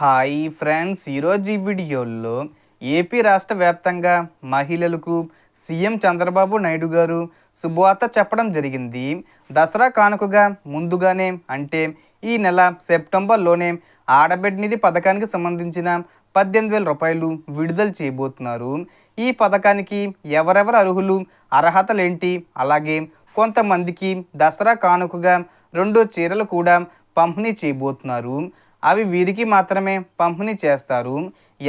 Hi friends, ఈరోజు ఈ వీడియోలో ఏపీ రాష్ట్ర వ్యాప్తంగా మహిళలకు సీఎం చంద్రబాబు నాయుడు గారు శుభవార్త చెప్పడం జరిగింది. దసరా కానుకగా ముందుగానే అంటే ఈ నెల సెప్టెంబర్లోనే ఆడబిడ్డ నిధి పథకానికి సంబంధించిన 18,000 రూపాయలు విడుదల చేయబోతున్నారు. ఈ పథకానికి ఎవరెవరు అర్హులు, అర్హతలేంటి, అలాగే కొంతమందికి దసరా కానుకగా 2 చీరలు కూడా పంపిణీ చేయబోతున్నారు. అవి వీరికి మాత్రమే పంపిణీ చేస్తారు.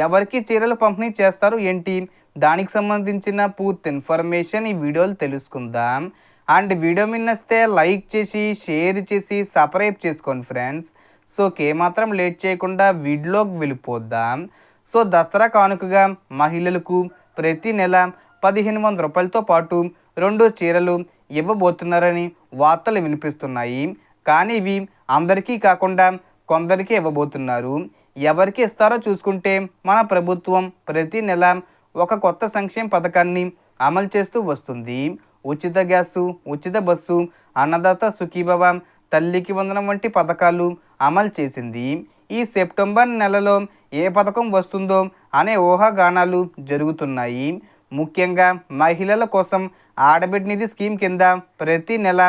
ఎవరికి చీరలు పంపిణీ చేస్తారు ఏంటి, దానికి సంబంధించిన పూర్తి ఇన్ఫర్మేషన్ ఈ వీడియోలో తెలుసుకుందాం. అండ్ వీడియో మిన్నస్తే లైక్ చేసి, షేర్ చేసి, సబ్స్క్రైబ్ చేసుకోండి ఫ్రెండ్స్. సో మాత్రం లేట్ చేయకుండా వీడియోలోకి వెళ్ళిపోద్దాం. సో దసరా కానుకగా మహిళలకు ప్రతి నెల 1,500 రూపాయలతో పాటు 2 చీరలు ఇవ్వబోతున్నారని వార్తలు వినిపిస్తున్నాయి. కానీ ఇవి అందరికీ కాకుండా కొందరికి ఇవ్వబోతున్నారు. ఎవరికి ఇస్తారో చూసుకుంటే మన ప్రభుత్వం ప్రతి నెల ఒక కొత్త సంక్షేమ పథకాన్ని అమలు చేస్తూ వస్తుంది. ఉచిత గ్యాసు, ఉచిత బస్సు, అన్నదాత సుఖీభవ, తల్లికి వందనం వంటి పథకాలు అమలు చేసింది. ఈ సెప్టెంబర్ నెలలో ఏ పథకం వస్తుందో అనే ఊహాగానాలు జరుగుతున్నాయి. ముఖ్యంగా మహిళల కోసం ఆడబిడ్డ నిధి స్కీమ్ కింద ప్రతి నెల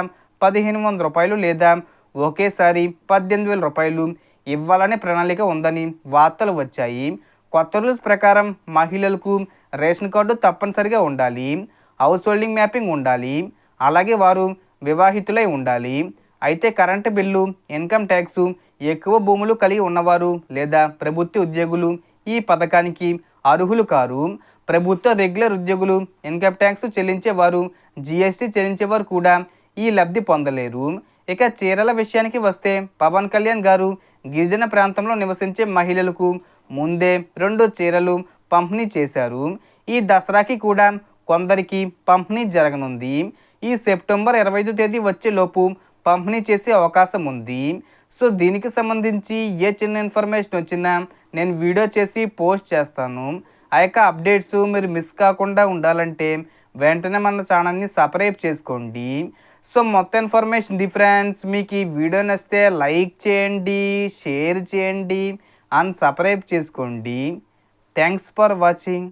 1,500 రూపాయలు లేదా ఒకేసారి 18,000 రూపాయలు ఇవ్వాలనే ప్రణాళిక ఉందని వార్తలు వచ్చాయి. కొత్త రూల్స్ ప్రకారం మహిళలకు రేషన్ కార్డు తప్పనిసరిగా ఉండాలి, హౌస్ హోల్డింగ్ మ్యాపింగ్ ఉండాలి, అలాగే వారు వివాహితులై ఉండాలి. అయితే కరెంటు బిల్లు, ఇన్కమ్ ట్యాక్సు, ఎక్కువ భూములు కలిగి ఉన్నవారు లేదా ప్రభుత్వ ఉద్యోగులు ఈ పథకానికి అర్హులు కారు. ప్రభుత్వ రెగ్యులర్ ఉద్యోగులు, ఇన్కమ్ ట్యాక్స్ చెల్లించేవారు, జిఎస్టీ చెల్లించేవారు కూడా ఈ లబ్ధి పొందలేరు. ఇక చీరల విషయానికి వస్తే పవన్ కళ్యాణ్ గారు గిరిజన ప్రాంతంలో నివసించే మహిళలకు ముందే 2 చీరలు పంపిణీ చేశారు. ఈ దసరాకి కూడా కొందరికి పంపిణీ జరగనుంది. ఈ సెప్టెంబర్ 25 తేదీ వచ్చేలోపు పంపిణీ చేసే అవకాశం ఉంది. సో దీనికి సంబంధించి ఏ చిన్న ఇన్ఫర్మేషన్ వచ్చినా నేను వీడియో చేసి పోస్ట్ చేస్తాను. ఆ యొక్క అప్డేట్స్ మీరు మిస్ కాకుండా ఉండాలంటే వెంటనే మన ఛానల్ని సబ్స్క్రైబ్ చేసుకోండి. సో మొత్తం ఇన్ఫర్మేషన్ ది ఫ్రెండ్స్. మీకు ఈ వీడియో నచ్చితే లైక్ చేయండి, షేర్ చేయండి అండ్ సబ్స్క్రైబ్ చేసుకోండి. Thanks for watching.